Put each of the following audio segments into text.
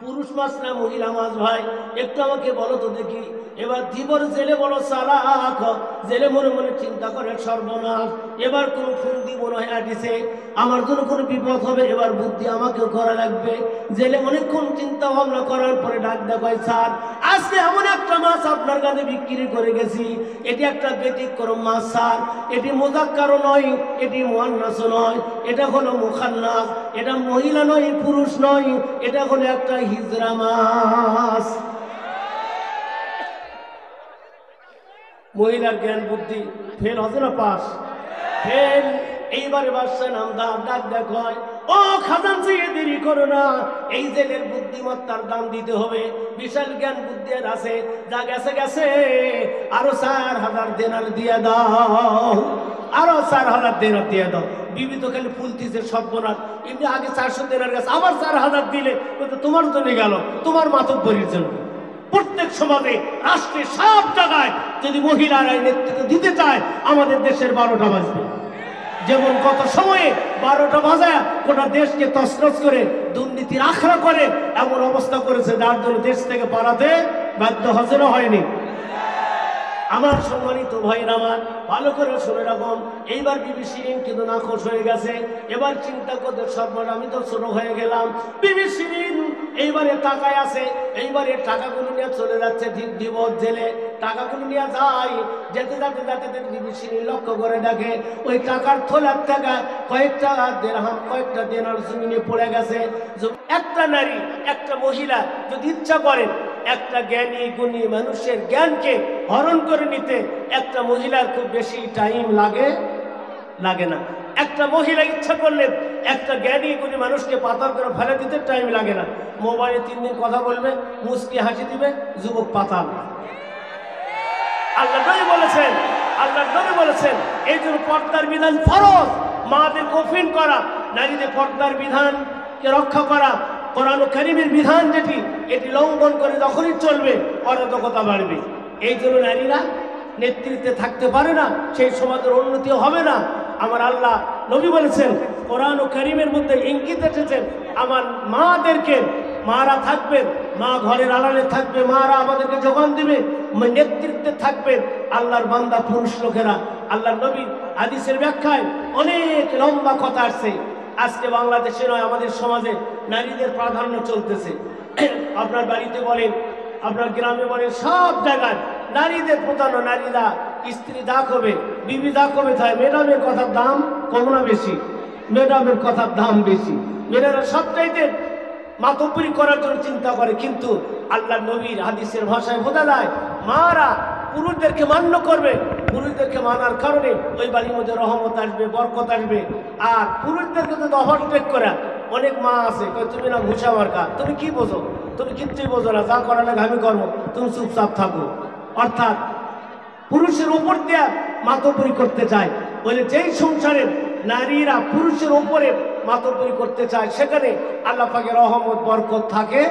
পুরুষ মাছ না মহিলা মাছ ভাই, একটু আমাকে বলো তো দেখি। এবার ধীবর জেলে বড় চালাক, জেলে মনে মনে চিন্তা করে সর্বনাশ, এবার কোন ফন্দি মনে হয় আটিছে, আমার জন্য কোনো বিপদ হবে, এবার বুদ্ধি আমাকেও করা লাগবে। জেলে অনেকক্ষণ চিন্তা ভাবনা করার পরে ডাক দেখায়, স্যার আজকে এমন একটা মাছ আপনার কাছে বিক্রি করে গেছি, এটি একটা ব্যতিক্রম মাছ স্যার, এটি মুযাক্কারও নয়, এটি মুআন্নাসও নয়, এটা হলো মুখান্নাস, এটা মহিলা নয় পুরুষ নয়, এটা হলো একটা হিজরা মাছ। মহিলার জ্ঞান বুদ্ধি ফেল হবে না পাস? ফেল। এইবারে বাদশা নামদার ডাক দেখায়, ও খাজানচি দেরি করো না, এই জেলের বুদ্ধিমত্তার দাম দিতে হবে, বিশাল জ্ঞান বুদ্ধি আছে, যা গেছে গেছে, আরো 4000 দিনার দিয়ে দাও, আরো 4000 দিনার দিয়ে দাও। বিবি তো খালি ফুলতিছে সর্বনাশ, এমনি আগে 400 দিনার গেছে, আবার 4000 দিলে তোমার জন্য গেল, তোমার মাতব্বরির জন্য। প্রত্যেক সমাজে, রাষ্ট্রে, সব জায়গায় যদি মহিলারা নেতৃত্ব দিতে চায়, আমাদের দেশের 12টা বাজবে। যেমন কত সময়ে 12টা বাজায় গোটা দেশকে তছনছ করে দুর্নীতির আখড়া করে এমন অবস্থা করেছে, যার জন্য দেশ থেকে পালাতে বাধ্য হচ্ছে না, হয়নি? আমার সম্মানিত ভাইরা আমার, ভালো করে শুনে রাখুন, এইবার বিবি শিরিন কিন্তু নাখোশ হয়ে গেছে। এবার চিন্তা করতে সর্বনাশ, আমি তো ছোট হয়ে গেলাম। বিবি শিরিন এইবারে টাকায় আছে, এইবারে টাকাগুলো নিয়ে চলে যাচ্ছে ধীবর জেলে, টাকাগুলো নিয়ে যায়, যেতে যেতে যেতে বিবি শিরিন লক্ষ্য করে দেখে ওই টাকার থলার টাকা কয়েকটা দিরহাম, কয়েকটা দিনার জমিনে পড়ে গেছে। একটা নারী, একটা মহিলা যদি ইচ্ছা করেন একটা জ্ঞানী গুণী মানুষের জ্ঞানকে হরণ করে নিতে, একটা মহিলার খুব বেশি টাইম লাগে না। একটা মহিলা ইচ্ছা করলে একটা জ্ঞানী গুণী মানুষকে পাথর করে ফেলে দিতে টাইম লাগে না। মোবাইলে 3 দিন কথা বলবে, মুচকি হাসি দিবে, যুবক পাতাল। আল্লাহ নবী বলেছেন, আল্লাহ নবী বলেছেন, এই জন্য পর্দার বিধান ফরজ, মাদের কফিন করা, নারীদের পর্দার বিধানকে রক্ষা করা, কোরআন কারীমের বিধান যেটি, এটি লঙ্ঘন করে যখনই চলবে অরাজকতা বাড়বে। এই জন্য নারীরা নেতৃত্বে থাকতে পারে না, সেই সমাজের উন্নতি হবে না। আমার আল্লাহ নবী বলেছেন, কোরআন ও কারীমের মধ্যে ইঙ্গিত এসেছেন, আমার মাদেরকে, মারা থাকবেন, মা ঘরের আড়ালে থাকবে, মারা আমাদেরকে যোগান দিবে, নেতৃত্বে থাকবেন আল্লাহর বান্দা পুরুষ লোকেরা। আল্লাহর নবী হাদিসের ব্যাখ্যায় অনেক লম্বা কথা আসছে। আজকে বাংলাদেশে নয়, আমাদের সমাজে নারীদের প্রাধান্য চলতেছে। আপনার বাড়িতে বলেন, আপনার গ্রামে বলেন, সব জায়গায় নারীদের প্রাধান্য। নারীরা স্ত্রী দাগ হবে, বিবি দাগ হবে, তাই ম্যাডামের কথার দাম কম না বেশি? ম্যাডামের কথার দাম বেশি। মেয়েরা সবচাইতে মাতব্বরি করার জন্য চিন্তা করে, কিন্তু আল্লাহ নবীর হাদিসের ভাষায় বোঝা যায় মারা পুরুষদেরকে মান্য করবে, পুরুষদেরকে মানার কারণে ওই বাড়ির মধ্যে রহমত আসবে, বরকত আসবে। আর পুরুষদেরকে যদি ওভারটেক করা, অনেক মা আছে তুমি না ঘুষা মার্কা, তুমি কি বোঝো, তুমি কিচ্ছুই বোঝো না, যা করা লাগে আমি করবো, তুমি চুপচাপ থাকো। অর্থাৎ পুরুষের উপর দেয়া মাতব্বরি করতে চায়। বলে যেই সংসারে নারীরা পুরুষের উপরে মাতব্বরি করতে চায়, সেখানে আল্লাহ পাকের রহমত বরকত থাকে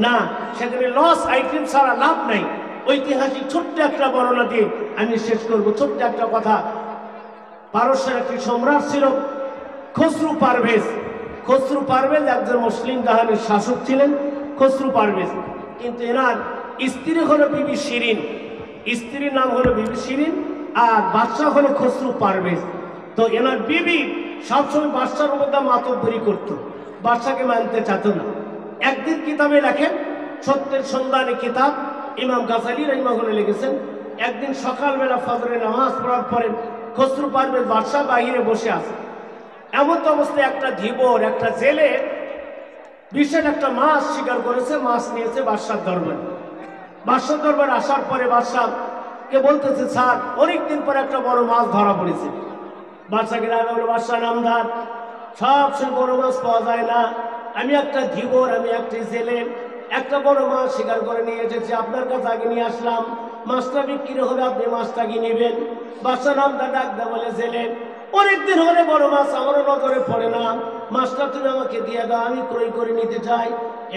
না, সেখানে লস আইটেম ছাড়া লাভ নাই। ঐতিহাসিক ছোট্ট একটা বর্ণনা দিয়ে আমি শেষ করবো। ছোট্ট একটা কথা, পারস্যের একটি সম্রাট ছিল খসরু পারভেজ। খসরু পারভেজ একজন মুসলিম জাহানের শাসক ছিলেন, খসরু পারভেজ। কিন্তু এনার স্ত্রী হলো বিবি শিরিন, স্ত্রীর নাম হলো বিবি শিরিন, আর বাদশাহ হলো খসরু পারভেজ। তো এনার বিবি সবসময় বাদশার মধ্যে মাতব্বরি করতো, বাদশাকে মানতে চাইত না। একদিন কিতাবে লেখেন, সত্যের সন্ধানে কিতাব, ইমাম গাজালি রাহিমাহুল্লাহ লিখেছেন, একদিন সকালবেলা ফজরের নামাজ পড়ার পরে খসরু পারভেজ বাদশাহ বাহিরে বসে আছে। এমন তো অবস্থায় একটা ধীবর, একটা জেলে বিশাল একটা মাছ শিকার করেছে, মাছ নিয়েছে বাদশার দরবারে। বাদশার দরবারে আসার পরে বাদশাহকে বলতেছে, স্যার অনেকদিন পরে একটা বড় মাছ ধরা পড়েছে। বাদশাকে রাখা বলে, বাদশাহ নামদার, সবসময় বড় মাছ পাওয়া যায় না, আমি একটা ধীবর, আমি একটি জেলে, একটা বড় মাছ শিকার করে নিয়ে এসেছি, আপনার কাছে আগে নিয়ে আসলাম, মাছটা বিক্রি হলে আপনি মাছটা কি নেবেন? বাদশাহ নামদার ডাক দেয়, বলে জেলে অনেকদিন হলে বড় মাছ আমারও নজরে পড়ে না, মাছটা তুমি আমাকে দিয়ে দাও, আমি ক্রয় করে নিতে চাই।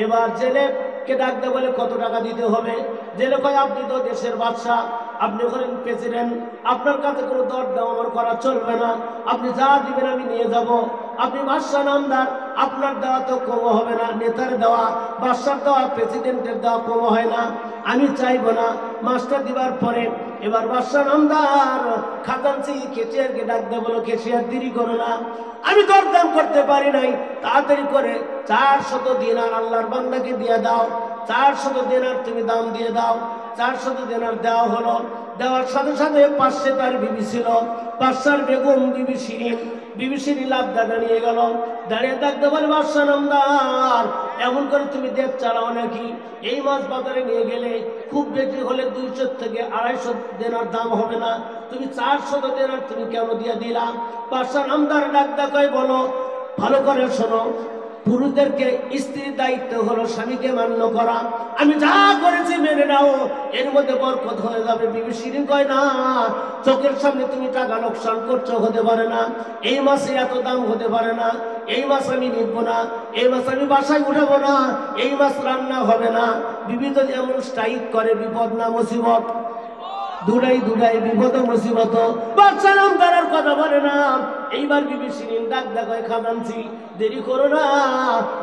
এবার জেলেকে ডাক দেয়, বলে কত টাকা দিতে হবে? জেলে কয়, আপনি তো দেশের বাদশাহ, আপনি হলেন প্রেসিডেন্ট, আপনার কাছে কোনো দর দাম আমার করা চলবে না, আপনি যা দিবেন আমি নিয়ে যাব। আপনি বাদশাহ নামদার, আপনার দেওয়া তো কম হবে না, নেতার দেওয়া, বাদশার দেওয়া, প্রেসিডেন্টের দেওয়া কম হয় না। আমি চাইবো না মাস্টার দিবার পরে এবার বাদশার আমদার খাজানচি কেশিয়ারকে ডাক দেবো, বলো কেশিয়ার দেরি করো না, আমি দরদাম করতে পারি নাই, তাড়াতাড়ি করে 400 দিনার আল্লাহর বান্দাকে দিয়ে দাও, 400 দিনার তুমি দাম দিয়ে দাও। 400 দিনার দেওয়া হলো। দেওয়ার সাথে সাথে পাশে তার বিবি ছিল, বাদশার বেগম বিবি শিরিন, বিবি শিরিন লাভদা দাঁড়িয়ে গেল, দাঁড়িয়ে থাকতে বলে বাদশা নামদার এমন করে তুমি দেখ চালাও নাকি? এই মাছ বাজারে নিয়ে গেলে খুব বেশি হলে 200 থেকে 250 দেনার দাম হবে না, তুমি 400 দেনার তুমি কেন দিয়ে দিলা? বাদশা নামদার ডাক দেখায় বলো ভালো করে শোনো, পুরুষদেরকে স্ত্রীর দায়িত্ব হলো স্বামীকে মান্য করা, আমি যা করেছি মেনে নাও, এর মধ্যে বরকত হয়ে যাবে। বিবি শিরিন কয় না, চোখের সামনে তুমি টাকা লোকসান করছো, হতে পারে না, এই মাসে এত দাম হতে পারে না, এই মাছ আমি নিব না, এই মাছ আমি বাসায় উঠাবো না, এই মাছ রান্না হবে না। বিবি যদি এমন স্ট্রাইক করে বিপদ না মুসিবত, দুটাই বিপদ মুসিবত। বাদশা নামদার আর কথা বলে না। এইবার বিবি শিরিন ডাক দেখায় খাজানচি দেরি করো না,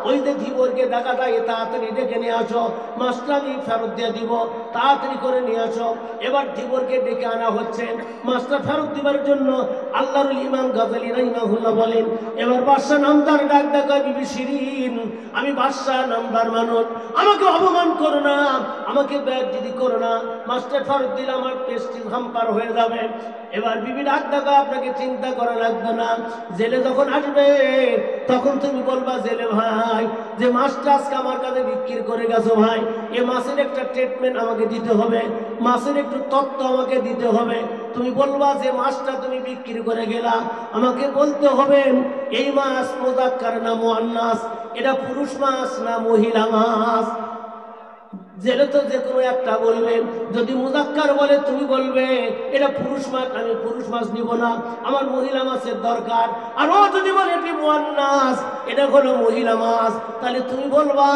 ওই যে ধীবরকে দেখা যায় তাড়াতাড়ি ডেকে নিয়ে আসো, মাছটা আমি ফেরত দিয়ে দিব, তাড়াতাড়ি করে নিয়ে আসো। এবার ধীবরকে ডেকে আনা হচ্ছে মাছটা ফেরত দিবার জন্য। আল্লাহর ইমাম গাজালি রাহিমাহুল্লাহ বলেন, এবার বাদশা নামদার ডাক দেখায় বিবি শিরিন, আমি বাদশা নামদার মানুষ, আমাকে অপমান করো না, আমাকে বেইজ্জতি করো না, মাছটা ফেরত দিলে আমার পেস্টিজ হাম্পার হয়ে যাবে। এবার বিবি ডাক দেখা, আপনাকে চিন্তা করা লাগবে না, জেলে যখন আসবে তখন তুমি বলবা জেলে ভাই যে মাছটা আজকে আমার কাছে বিক্রি করে গেছো ভাই, এ মাছের একটা ট্রিটমেন্ট আমাকে দিতে হবে, মাছের একটু তত্ত্ব আমাকে দিতে হবে। তুমি বলবা যে মাছটা তুমি বিক্রি করে গেলা, আমাকে বলতে হবে এই মাছ মুযাক্কার না মুআন্নাস, এটা পুরুষ মাছ না মহিলা মাছ। জেলে তো যে কোনো একটা বলবেন, যদি মুযাক্কার বলে তুমি বলবে এটা পুরুষ মাছ, আমি পুরুষ মাছ নিব না, আমার মহিলা মাছের দরকার। আর ও যদি বলে এটি মুআন্নাস, এটা হলো মহিলা মাছ, তাহলে তুমি বলবা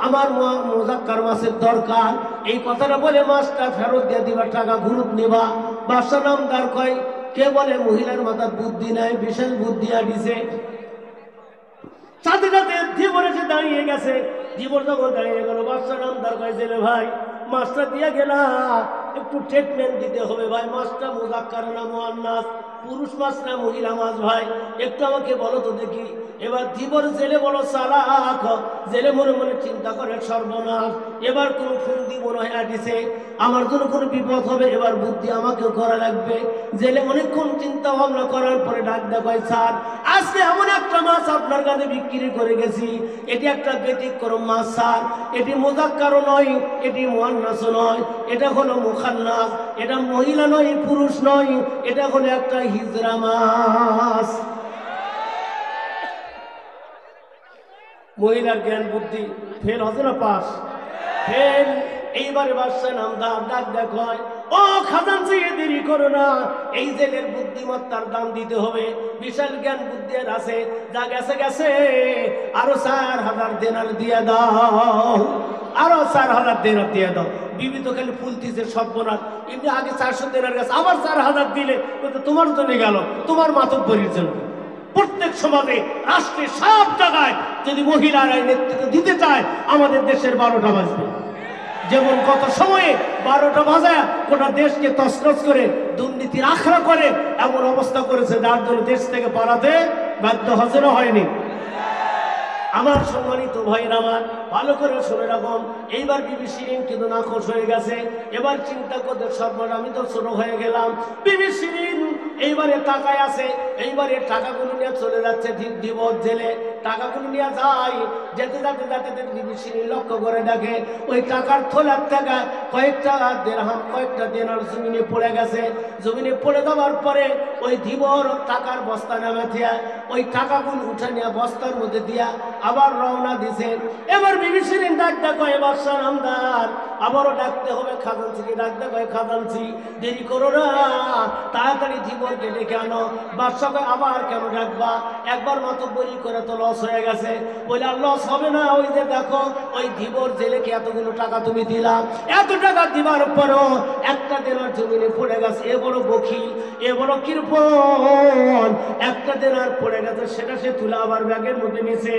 আমার মুযাক্কার মাছের দরকার। এই কথাটা বলে মাছটা ফেরত দিয়ে দিবা, টাকা ঘুরুত নিবা। বাদশা নামদার কয় কে বলে মহিলার মাথার বুদ্ধি নাই, বিশাল বুদ্ধি আনিছে। সাথে সাথে ধীবর এসে দাঁড়িয়ে গেছে। ধীবর যখন দাঁড়িয়ে গেল, বাদশা নামদার কয় জেলে ভাই মাছটা দিয়ে গেলা, একটু ট্রিটমেন্ট দিতে হবে ভাই, মাছটা মুযাক্কার না মুআন্নাস, পুরুষ মাছ না মহিলা মাছ ভাই, একটু আমাকে বলো তো দেখি। এবার ধীবর জেলে বড় চালাক, জেলে মনে মনে চিন্তা করে সর্বনাশ, এবার কোন ফন্দি মনে হয় আটিছে, আমার জন্য কোনো বিপদ হবে, এবার বুদ্ধি আমাকেও করা লাগবে। জেলে অনেকক্ষণ চিন্তা ভাবনা করার পরে ডাক দেখায়, স্যার আজকে এমন একটা মাছ আপনার কাছে বিক্রি করে গেছি, এটি একটা ব্যতিক্রম মাছ স্যার, এটি মুযাক্কারও নয়, এটি মুআন্নাসও নয়, এটা হলো মুখান্নাস, এটা মহিলা নয় পুরুষ নয়, এটা হলো একটা হিজরা মাছ। মহিলার জ্ঞান বুদ্ধি ফেল হতো না, পাস ফেল। এইবারে বাদশা নামদার ডাক দেখায়, ও খাজানচি দেরি করো না, এই জেলের বুদ্ধিমত্তার দাম দিতে হবে, বিশাল জ্ঞান বুদ্ধি আছে, যা গেছে গেছে, আরো 4000 দেনার দিয়ে দাও, আরো 4000 দেনার দিয়ে দাও। বিবি তো খালি ফুলতিছে সর্বনাশ, এমনি আগে 400 দেনার গেছে, আবার 4000 দিলে তোমার জন্য গেল, তোমার মাতব্বরির জন্য। প্রত্যেক সমাজে রাষ্ট্রের সব জায়গায় যদি মহিলারা নেতৃত্ব দিতে চায়, আমাদের দেশের 12টা বাজবে। যেমন কত সময়ে 12টা বাজায় গোটা দেশকে তছনছ করে দুর্নীতির আখড়া করে এমন অবস্থা করেছে, যার জন্য দেশ থেকে পালাতে বাধ্য হজেরও হয়নি। আমার সম্মানিত ভাইরা আমার ভালো করে শুনে রাখুন, এইবার বিবি শিরিন কিন্তু নাখোশ হয়ে গেছে। এবার চিন্তা করতে সর্বনাশ, আমি তো ছোট হয়ে গেলাম। বিবি শিরিন এইবারে টাকায় আছে, এইবারে টাকাগুলো নিয়ে চলে যাচ্ছে ধীবর জেলে, টাকাগুলো নিয়ে যায়, যেতে যেতে যেতে বিবি শিরিন লক্ষ্য করে দেখে ওই টাকার থলার টাকা কয়েকটা দিরহাম, কয়েকটা দিনার জমিনে পড়ে গেছে। জমিনে পড়ে যাওয়ার পরে ওই ধীবর টাকার বস্তা নামে দিয়া ওই টাকাগুলো উঠে নিয়ে বস্তার মধ্যে দিয়া আবার রওনা দিছে। এবার বিবি শিরিন ডাকতে কয় বাদশাহ নামদার, আবারও ডাকতে হবে খাজানচিকে, ডাকতে কয় খাজানচি দেরি করো না, তাড়াতাড়ি ধীবরকে ডেকে আনো। বাদশাহ কয় আবার কেন ডাকবা, একবার মতো বলি করে তো লস হয়ে গেছে। বলে আর লস হবে না, ওই যে দেখো ওই ধীবর জেলেকে এতগুলো টাকা তুমি দিলাম, এত টাকা দিবার পরও একটা দেনার জমিনে পড়ে গেছে, এ বড় বখিল, এ বড় কৃপণ, একটা দেনার পড়ে গেছে সেটা সে তুলে আবার ব্যাগের মধ্যে নিছে।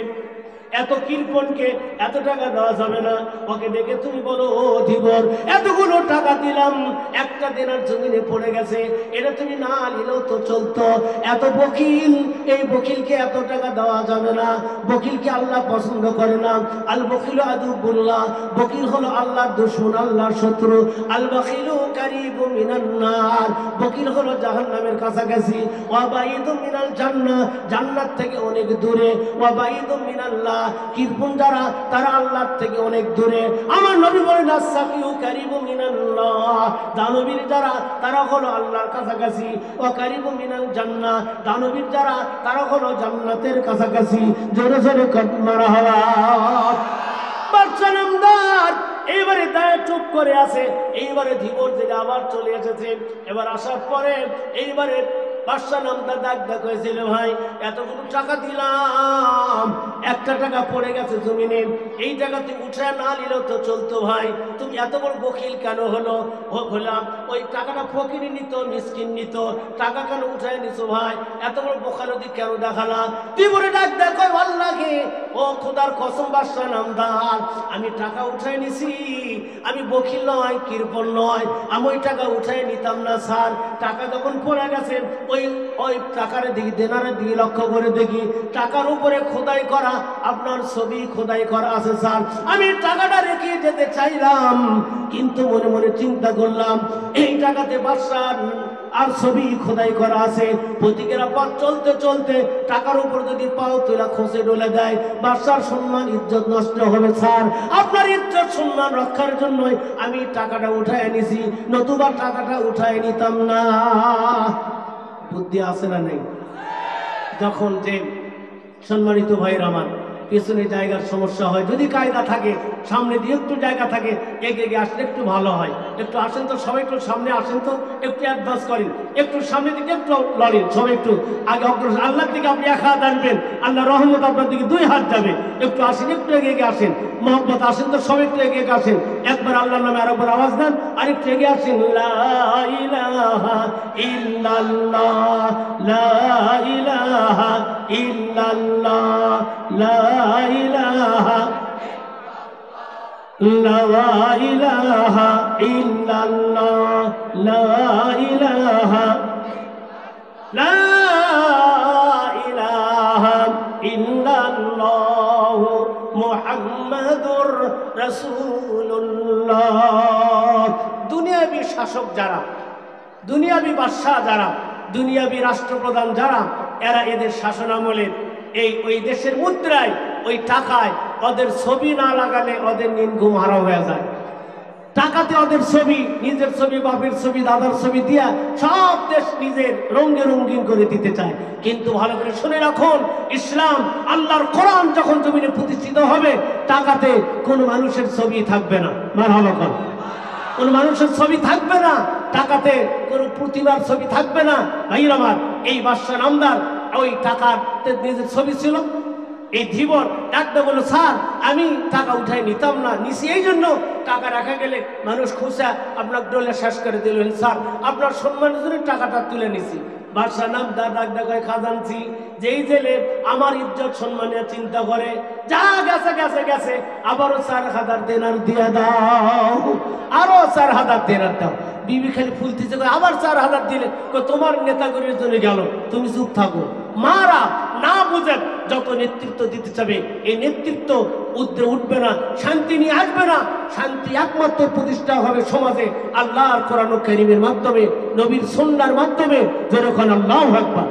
এত কৃপণকে এত টাকা দেওয়া যাবে না, ওকে ডেকে তুমি বলো ও ধীবর এতগুলো টাকা দিলাম একটা দেনার জমিনে পড়ে গেছে, এটা তুমি না নিলেও তো চলতো, এত বকিল, এই বকিলকে এত টাকা দেওয়া যাবে না, বকিলকে আল্লাহ পছন্দ করে না। আল বকিল আদুবুল্লাহ, বকিল হলো আল্লাহর দুশমন, আল্লাহর শত্রু। আল বকিলু কারিবু মিনান নার, বকিল হলো জাহান্নামের কাছাকাছি। ওয়া বাইদু মিনাল জান্নাহ, জান্নাত থেকে অনেক দূরে। ওয়া বাইদু মিনাল্লাহ, কৃপণ যারা তারা আল্লাহর থেকে অনেক দূরে। আমার নবী বলেন আস-সাকিউ কারিবু মিনাল্লাহ, দানবীর যারা তারা হলো আল্লাহর কাছাকাছি। ওয়া কারিবু মিনাল জান্নাহ, দানবীর যারা তারা হলো জান্নাতের কাছাকাছি। জোরে জোরে মারহাবা। বাদশা নামদার এইবারে দায় চুপ করে আছে। এইবারে ধীবর যেটা আবার চলে এসেছে, এবার আসার পরে এইবারে বাদশা নামদার ডাক হয়েছিল, ভাই এতগুলো টাকা দিলাম, একটা টাকা পড়ে গেছে জমিনে, এই টাকা তুই উঠে না নিলেও তো চলতো, ভাই তুমি এত বড় বকিল কেন হলো? হলাম ওই টাকাটা ফকিরি নিত, মিসকিন নিত, টাকা কেন উঠায় নিছো ভাই? এত বড় বোখালতি কেন দেখালাম? তুই বলে ডাক দেখো আল্লাহকে, ও খোদার কসম বাদশা নামদার, আমি টাকা উঠায় নিছি, আমি বকিল নয়, কৃপণ নয়, আমি ওই টাকা উঠায় নিতাম না স্যার। টাকা যখন পড়ে গেছে ওই ওই টাকার দিকে, দেনারের দিকে লক্ষ্য করে দেখি টাকার উপরে খোদাই করা আপনার ছবি খোদাই করা আছে স্যার। আমি টাকাটা রেখে যেতে চাইলাম, কিন্তু মনে মনে চিন্তা করলাম এই টাকাতে বাদশার আর ছবি খোদাই করা আছে। প্রতীকেরা পথ চলতে চলতে টাকার উপর যদি পাও তোলা খসে ডলে দেয়, বাদশার সম্মান ইজ্জত নষ্ট হবে স্যার। আপনার ইজ্জত সম্মান রক্ষার জন্যই আমি টাকাটা উঠায় নিছি, নতুবা টাকাটা উঠায় নিতাম না। বুদ্ধি আছে না নেই? যখন যে সম্মানিত ভাইয়ের আমার পেছনে জায়গার সমস্যা হয়, যদি কায়দা থাকে সামনে দিয়ে একটু জায়গা থাকে, এগিয়ে আসলে একটু ভালো হয়। একটু আসেন তো সবাই, একটু সামনে আসেন তো, একটু অ্যাডভান্স করেন, একটু সামনে দিকে একটু লড়েন সবাই, একটু আগে অগ্রসর। আল্লাহর দিকে আপনি এক হাত আনবেন, আল্লাহ রহমত আপনার দিকে দুই হাত যাবে। একটু আসেন, একটু এগিয়ে আসেন, মোহাম্মত আসেন তো সবাই একটু এগিয়ে আসেন। একবার আল্লাহর নামে আরেকবার আওয়াজ দেন, আর একটু এগিয়ে আসেন। লা ইলাহা ইল্লাল্লাহ, লা ইলাহা ইল্লাল্লাহ, লা ইলাহা, লা ইলাহা ইল্লাল্লাহ, লা ইলাহা, লা ইলাহা ইল্লাল্লাহ, মুহাম্মাদুর রাসূলুল্লাহ। দুনিয়াবী শাসক যারা, দুনিয়াবী বাদশাহ যারা, দুনিয়াবী রাষ্ট্রপ্রধান যারা, এরা এদের শাসনামলের ওই দেশের মুদ্রায়, ওই টাকায় ওদের ছবি না লাগালে ওদের নিন ঘুম হারা হয়ে যায়। টাকাতে ওদের ছবি, নিজের ছবি, বাপের ছবি, দাদার ছবি দিয়া সব দেশ নিজের রঙে রঙিন করে দিতে চায়। কিন্তু ভালো করে শুনে রাখুন, ইসলাম আল্লাহর কোরআন যখন জমিনে প্রতিষ্ঠিত হবে, টাকাতে কোনো মানুষের ছবি থাকবে না। মারহাবা, কোন মানুষের ছবি থাকবে না, টাকাতে কোন প্রতিমার ছবি থাকবে না। ভাইয়ের আমার, এই বাদশা নামদার ওই টাকার নিজের ছবি ছিল। এই ধীবর ডাকতে বলল, স্যার আমি টাকা উঠাই নিতাম না, নিছি এই জন্য টাকা রাখা গেলে মানুষ খুশা আপনার ডলে শেষ করে দিলেন, স্যার আপনার সম্মানের জন্য টাকাটা তুলে নিছি। বাদশা নামদার ডাক দেখায়, খাজানচি যেই জেলে আমার ইজ্জত সম্মানের চিন্তা করে, যা গেছে গেছে গেছে, আবারও 4,000 দেনার দিয়ে দাও, আরো 4,000 দেনার দাও। বিবি খালি ফুলতেছে, আবার 4,000 দিলে, তোমার নেতাগিরির জন্য গেল, তুমি চুপ থাকো। মারা না বুঝেন যত নেতৃত্ব দিতে চাবে, এই নেতৃত্ব উদ্রে উঠবে না, শান্তি নিয়ে আসবে না। শান্তি একমাত্র প্রতিষ্ঠা হবে সমাজে আল্লাহর কোরআন কারীমের মাধ্যমে, নবীর সুন্নাহর মাধ্যমে। যেরকম আল্লাহু আকবার।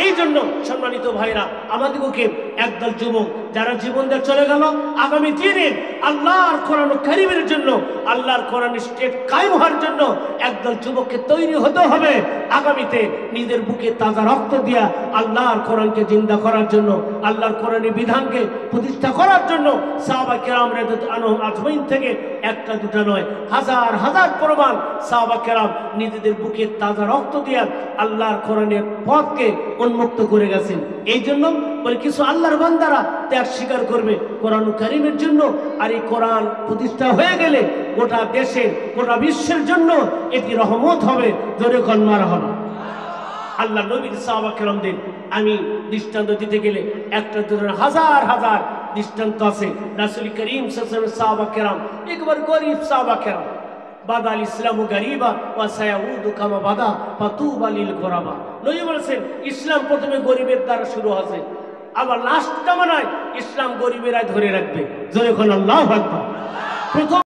এই জন্য সম্মানিত ভাইরা, আমাদেরকে একদল যুবক যারা জীবন দিয়ে চলে গেল আগামী দিনে আল্লাহর কোরআন কারীমের জন্য, আল্লাহর কোরআন স্টেট কায়েম হওয়ার জন্য একদল যুবককে তৈরি হতে হবে। আগামীতে নিজের বুকে তাজা রক্ত দিয়া আল্লাহর কোরআনকে জিন্দা করার জন্য, আল্লাহর কোরআনের বিধানকে প্রতিষ্ঠা করার জন্য সাহাবা কেরাম রাদিয়াল্লাহু আনহুম আজমাইন থেকে একটা দুটা নয়, হাজার হাজার প্রমাণ সাহাবা কেরাম নিজেদের বুকে তাজা রক্ত দিয়া আল্লাহর কোরআনের পথকে উন্মুক্ত করে গেছেন। এই জন্য বলে কিছু আল্লাহর বান্দারা ত্যাগ স্বীকার করবে কোরআন কারীমের জন্য। আর এই কোরআন প্রতিষ্ঠা হয়ে গেলে গোটা দেশের, গোটা বিশ্বের জন্য এটি রহমত হবে। জোরে কন্মার হবে। আল্লাহ নবীর সাহাবা কেরামদের আমি দৃষ্টান্ত দিতে গেলে একটা দুটো হাজার হাজার দৃষ্টান্ত আছে। রাসূল করিম সাল্লাল্লাহু আলাইহি ওয়াসাল্লাম সাহাবা কেরাম একবার গরিব সাহাবা কেরাম, বাদাল ইসলামু গরিবা ওয়া সায়াউদু কামা বাদা ফাতুবা লিল গুরাবা। নবী বলেছেন ইসলাম প্রথমে গরিবের দ্বারা শুরু হয়েছে, আবার লাস্ট জামানায় ইসলাম গরিবেরাই ধরে রাখবে। জোরে কোন আল্লাহু আকবার। প্রথম